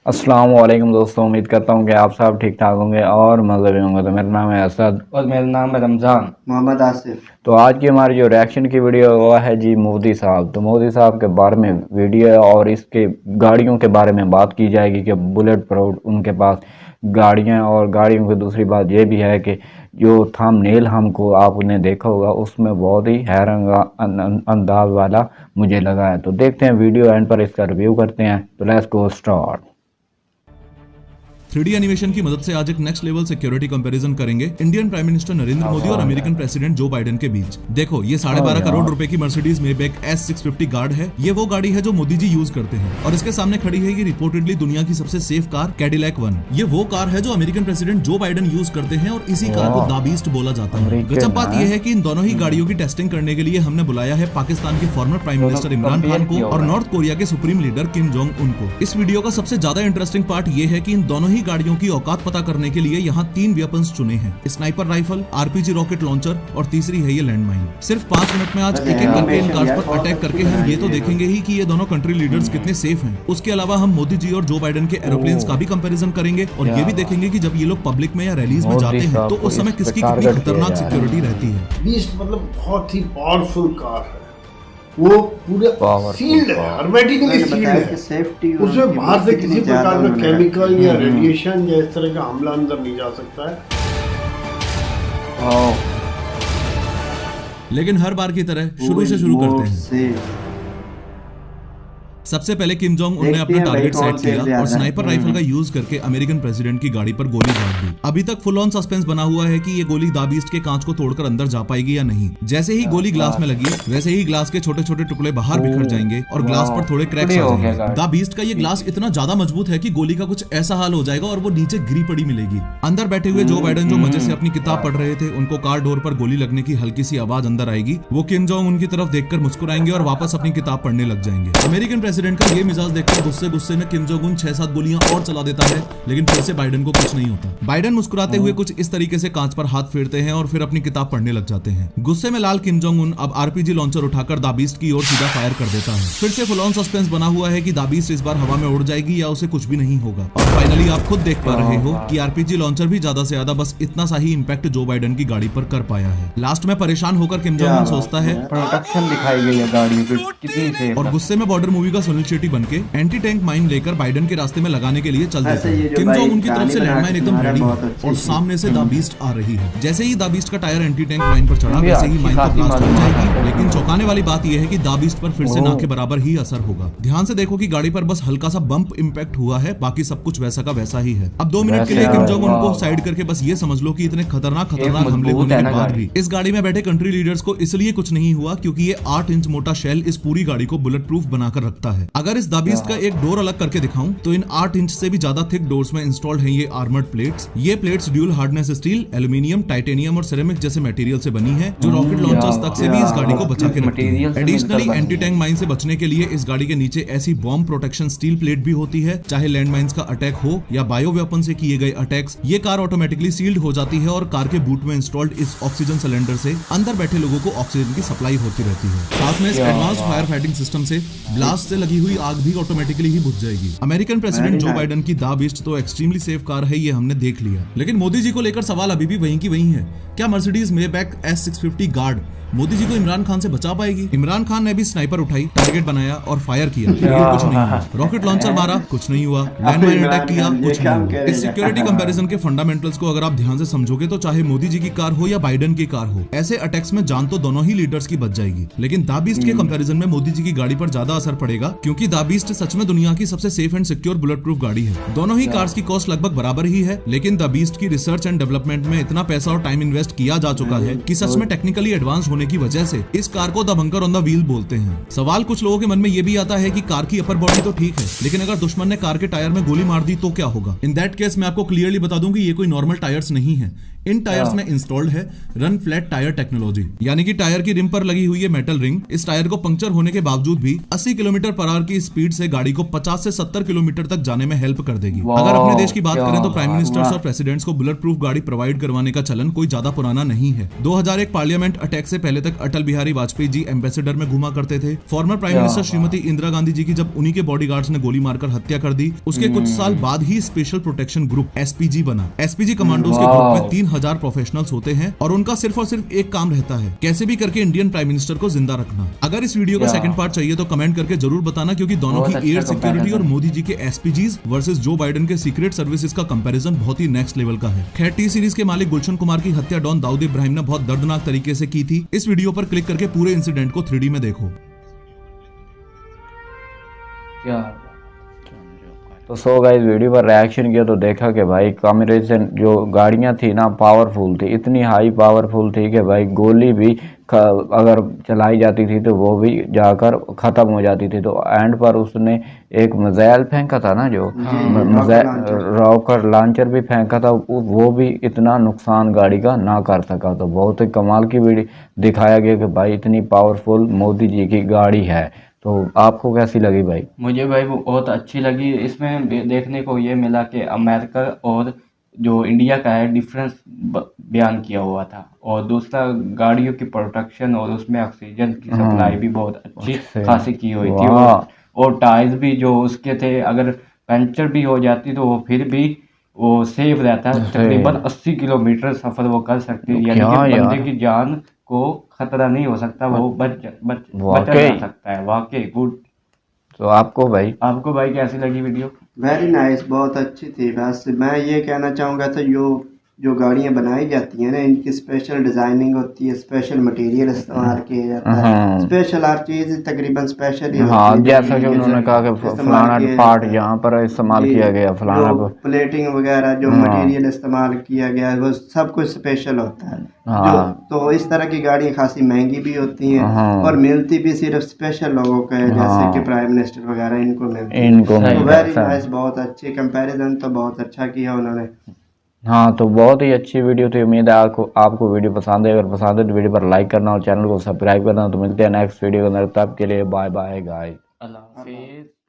अस्सलाम वालेकुम दोस्तों, उम्मीद करता हूँ कि आप सब ठीक ठाक होंगे और मज़े में होंगे। तो मेरा नाम है असद और मेरा नाम है रमज़ान। मोहम्मद आसिफ। तो आज की हमारी जो रिएक्शन की वीडियो है वो है जी मोदी साहब। तो मोदी साहब के बारे में वीडियो है और इसके गाड़ियों के बारे में बात की जाएगी कि बुलेट प्रूफ उनके पास गाड़ियाँ, और गाड़ियों की दूसरी बात ये भी है कि जो थंबनेल हमको आपने देखा होगा उसमें बहुत ही हैरान अंदाज वाला मुझे लगा है। तो देखते हैं वीडियो एंड पर इसका रिव्यू करते हैं। तो let's go start. 3D animation की मदद से आज एक नेक्स्ट लेवल सिक्योरिटी कंपैरिजन करेंगे Indian prime minister Narendra Modi और अमेरिकन प्रेसिडेंट जो बाइडेन के बीच। देखो, ये 12.5 करोड़ रुपए की मर्सिडीज मेबैक S650 गार्ड है। ये वो गाड़ी है जो मोदी जी यूज करते हैं और इसके सामने खड़ी है ये रिपोर्टेडली दुनिया की सबसे सेफ कार कैडिलैक 1। ये वो कार है जो American president Joe Biden use करते हैं और इसी कार को द बीस्ट बोला जाता है। गजब बात यह है कि इन दोनों ही गाड़ियों की टेस्टिंग करने के लिए हमने बुलाया है पाकिस्तान के farmer prime minister Imran Khan को और नॉर्थ कोरिया के supreme leader Kim Jong Un को। इस वीडियो का सबसे ज्यादा इंटरेस्टिंग पार्ट ये है कि इन दोनों ही गाड़ियों की औकात पता करने के लिए यहाँ 3 वेपन्स चुने हैं, sniper rifle, RPG rocket launcher और तीसरी है ये लैंडमाइन। सिर्फ 5 मिनट में आज एक एक करके इन कार्स पर अटैक करके हम ये तो देखेंगे ही कि ये दोनों कंट्री लीडर्स कितने सेफ हैं। उसके अलावा हम मोदी जी और जो बाइडेन के एरोप्लेन्स का भी कंपैरिजन करेंगे और ये भी देखेंगे कि जब ये लोग पब्लिक में या रैलीज में जाते हैं तो उस समय किसकी कितनी खतरनाक सिक्योरिटी रहती है। बीस्ट मतलब बहुत ही पावरफुल कार है। वो पूरे सील्ड है, हर्मेटिकली सील्ड है। सेफ्टी उसमें बाहर से किसी प्रकार का केमिकल या रेडिएशन या इस तरह का हमला अंदर नहीं जा सकता है। लेकिन हर बार की तरह शुरू से शुरू करते हैं। सबसे पहले किम जोंग उन ने अपना टारगेट सेट किया और स्नाइपर राइफल का यूज करके अमेरिकन प्रेसिडेंट की गाड़ी पर गोली दाग दी। अभी तक फुल ऑन सस्पेंस बना हुआ है कि ये गोली द बीस्ट के कांच को तोड़कर अंदर जा पाएगी या नहीं। जैसे ही गोली ग्लास में लगी वैसे ही ग्लास के छोटे छोटे टुकड़े बाहर बिखर जाएंगे और ग्लास पर थोड़े क्रैक्स आ जाएंगे। द बीस्ट का ये ग्लास इतना ज्यादा मजबूत है कि गोली का कुछ ऐसा हाल हो जाएगा और वो नीचे गिरी पड़ी मिलेगी। अंदर बैठे हुए जो बाइडेन जो मजे से अपनी किताब पढ़ रहे थे उनको कार डोर पर गोली लगने की हल्की सी आवाज अंदर आएगी। वो किम जोंग उनकी तरफ देखकर मुस्कुराएंगे और वापस अपनी किताब पढ़ने लग जाएंगे। अमेरिकन प्रेसिडेंट का ये मिजाज देखकर गुस्से में किम जोंग उन 6-7 गोलियां और चला देता है, लेकिन फिर से बाइडेन को कुछ नहीं होता। बाइडेन मुस्कुराते हुए कुछ इस तरीके से कांच पर हाथ फेरते हैं और फिर अपनी किताब पढ़ने लग जाते हैं। गुस्से में लाल किम जोंग उन अब RPG लॉन्चर उठाकर द बीस्ट की ओर सीधा फायर कर देता है। फिर से फुल ऑन सस्पेंस बना हुआ है कि द बीस्ट इस बार हवा में उड़ जाएगी या उसे कुछ भी नहीं होगा। और फाइनली आप खुद देख पा रहे हो कि RPG लॉन्चर भी ज्यादा से ज्यादा बस इतना सा ही इंपैक्ट जो बाइडेन की गाड़ी पर कर पाया है। लास्ट में परेशान होकर किम जोंग उन सोचता है प्रोटेक्शन दिखाई गई है गाड़ी की कितनी सेफ और गुस्से में बॉर्डर मूवी का सुनील शेट्टी बनके एंटी टैंक माइन लेकर बाइडेन के रास्ते में लगाने के लिए चल देते हैं। किम जोंग उनकी तरफ से लैंडमाइन एकदम रेडी है और सामने से द बीस्ट आ रही है। जैसे ही द बीस्ट का टायर एंटी टैंक माइन पर चढ़ा वैसे ही माइन का ब्लास्ट हो जाएगी। लेकिन चौंकाने वाली बात यह है कि द बीस्ट पर फिर से ना के बराबर ही असर होगा। ध्यान से देखो कि गाड़ी पर बस हल्का सा बम्प इंपैक्ट हुआ है, बाकी सब कुछ वैसा का वैसा ही है। अब 2 मिनट के लिए किम जोंग उनको साइड करके बस ये समझ लो कि इतने खतरनाक हमले होने के बाद भी इस गाड़ी में बैठे कंट्री लीडर्स को इसलिए कुछ नहीं हुआ क्योंकि ये 8 इंच मोटा शेल इस पूरी गाड़ी को बुलेट प्रूफ बनाकर रखता है। अगर इस द बीस्ट का एक डोर अलग करके दिखाऊं तो इन 8 इंच से भी ज्यादा थिक डोर्स में इंस्टॉल्ड हैं ये आर्मर्ड प्लेट्स। ये plates dual hardness steel, aluminium, titanium और सिरेमिक जैसे मटेरियल से बनी है जो रॉकेट लॉन्चर्स तक से भी इस गाड़ी को बचा के रखती है। एडिशनली एंटी टैंक माइन से बचने के लिए इस गाड़ी के नीचे ऐसी बॉम्ब प्रोटेक्शन स्टील प्लेट भी होती है। चाहे लैंड माइंस का अटैक हो या बायो वेपन से किए गए अटैक्स, ये कार ऑटोमेटिकली सील्ड हो जाती है और कार के बूट में इंस्टॉल्ड इस ऑक्सीजन सिलेंडर से अंदर बैठे लोगों को ऑक्सीजन की सप्लाई होती रहती है। साथ में इस एडवांस फायर फाइटिंग सिस्टम से ब्लास्ट से लगी हुई आग भी ऑटोमेटिकली ही बुझ जाएगी। अमेरिकन प्रेसिडेंट जो बाइडेन की द बीस्ट तो एक्सट्रीमली सेफ कार है, ये हमने देख लिया। लेकिन मोदी जी को लेकर सवाल अभी भी वहीं की वहीं है। क्या Mercedes Maybach S650 guard Modi ji को इमरान खान से बचा पाएगी? इमरान खान ने भी स्नाइपर उठाई, टारगेट बनाया और फायर किया, लेकिन कुछ नहीं हुआ। रॉकेट लॉन्चर मारा, कुछ नहीं हुआ। लैंडमाइन अटैक किया, कुछ नहीं हुआ। इस सिक्योरिटी कंपैरिजन के फंडामेंटल्स को अगर आप ध्यान से समझोगे तो चाहे मोदी जी की कार हो या बाइडेन की कार हो, ऐसे अटैक्स में जान तो दोनों ही लीडर्स की बच जाएगी। लेकिन द बीस्ट के कंपैरिजन में मोदी जी की गाड़ी पर ज्यादा असर पड़ेगा क्योंकि द बीस्ट सच में दुनिया की सबसे safe and secure bullet proof गाड़ी है। दोनों ही कार्स की कॉस्ट लगभग बराबर ही है, लेकिन द बीस्ट की रिसर्च एंड डेवलपमेंट में इतना पैसा और टाइम इन्वेस्ट किया जा चुका है कि सच में टेक्निकली एडवांस होने की वजह से इस कार को the bunker on the wheel बोलते हैं। सवाल कुछ लोगों के मन में ये भी आता है कि कार की अपर बॉडी तो ठीक है, लेकिन अगर दुश्मन ने कार के टायर में गोली मार दी तो क्या होगा? इन दैट केस मैं आपको क्लियरली बता दूं कि ये कोई नॉर्मल टायर्स नहीं है। इन टायर्स में इंस्टॉल्ड है रन फ्लैट टायर टेक्नोलॉजी, यानी कि टायर की रिम पर लगी हुई है मेटल रिंग इस टायर को पंक्चर होने के बावजूद भी 80 किलोमीटर पर आवर की स्पीड से गाड़ी को 50 से 70 किलोमीटर तक जाने में हेल्प कर देगी। अगर अपने देश की बात करें तो प्राइम मिनिस्टर्स और प्रेसिडेंट्स को बुलेट प्रूफ गाड़ी प्रोवाइड करवाने का चलन कोई ज्यादा पुराना नहीं है। 2001 पार्लियामेंट अटैक से पहले तक अटल बिहारी वाजपेयी जी एम्बेसडर में घुमा करते थे। Former prime minister Shrimati Indira Gandhi ji की जब उन्हीं के बॉडीगार्ड्स ने गोली मारकर हत्या कर दी, उसके कुछ साल बाद ही स्पेशल प्रोटेक्शन ग्रुप एसपीजी बना। एसपीजी कमांडोज के ग्रुप में 3000 प्रोफेशनल्स होते हैं और उनका सिर्फ और सिर्फ एक काम रहता है, कैसे भी करके इंडियन प्राइम मिनिस्टर को जिंदा रखना। अगर इस वीडियो का सेकंड पार्ट चाहिए तो कमेंट करके जरूर बताना, क्योंकि दोनों की एयर सिक्योरिटी और मोदी जी के एसपीजीज वर्सेस जो बाइडेन के सीक्रेट सर्विसेज का कंपैरिजन बहुत ही नेक्स्ट लेवल का है। खैर, टी सीरीज के मालिक गुलशन कुमार की हत्या डॉन दाऊद इब्राहिम ने बहुत दर्दनाक तरीके से की थी। इस वीडियो पर क्लिक करके पूरे इंसिडेंट को 3D में देखो। तो सो गाइस वीडियो पर रिएक्शन किया तो देखा कि भाई कॉम्बिनेशन जो गाड़ियां थी ना पावरफुल थी, इतनी हाई पावरफुल थी कि भाई गोली भी अगर चलाई जाती थी तो वो भी जाकर ख़त्म हो जाती थी। तो एंड पर उसने एक मिसाइल फेंका था ना, जो रॉकेट लॉन्चर भी फेंका था, वो भी इतना नुकसान गाड़ी का ना कर सका। तो बहुत ही कमाल की वीडियो दिखाया गया कि भाई इतनी पावरफुल मोदी जी की गाड़ी है। तो आपको कैसी लगी भाई? मुझे भाई वो बहुत अच्छी लगी। इसमें देखने को ये मिला कि अमेरिका और जो इंडिया का है डिफरेंस बयान किया हुआ था, और दूसरा गाड़ियों की प्रोटेक्शन और उसमें ऑक्सीजन की सप्लाई भी बहुत अच्छी खासी की हुई थी। और टायर्स भी जो उसके थे, अगर पंचर भी हो जाती तो वो फिर भी वो सेफ रहता है। तकरीबन 80 किलोमीटर सफर वो कर सकती है, यानी कि बंदे की जान को खतरा नहीं हो सकता, वो बचा जा सकता है। वाकई गुड। तो आपको भाई कैसी लगी वीडियो? वेरी नाइस, बहुत अच्छी थी। बस मैं ये कहना चाहूँगा था, जो गाड़ियाँ बनाई जाती हैं ना, इनकी स्पेशल डिज़ाइनिंग होती है, स्पेशल मटेरियल इस्तेमाल किया जाता है, स्पेशल हर चीज़ तकरीबन स्पेशल ही होती है। जैसा कि उन्होंने कहा कि फलाना पार्ट यहाँ पर इस्तेमाल किया गया, फलाना प्लेटिंग वगैरह जो मटेरियल इस्तेमाल किया गया है वो सब कुछ स्पेशल होता है। तो इस तरह की गाड़ियाँ खासी महंगी भी होती हैं और मिलती भी सिर्फ स्पेशल लोगों को है, जैसे कि प्राइम मिनिस्टर वगैरह इनको मिलती है। तो वेरी नाइस, बहुत अच्छी कंपैरिजन, तो बहुत अच्छा किया उन्होंने। हाँ, तो बहुत ही अच्छी वीडियो थी। उम्मीद है आपको वीडियो पसंद है। अगर पसंद है तो वीडियो पर लाइक करना और चैनल को सब्सक्राइब करना। तो मिलते हैं नेक्स्ट वीडियो के अंदर, तब के लिए बाय बाय गाइस, अल्लाह हाफिज़।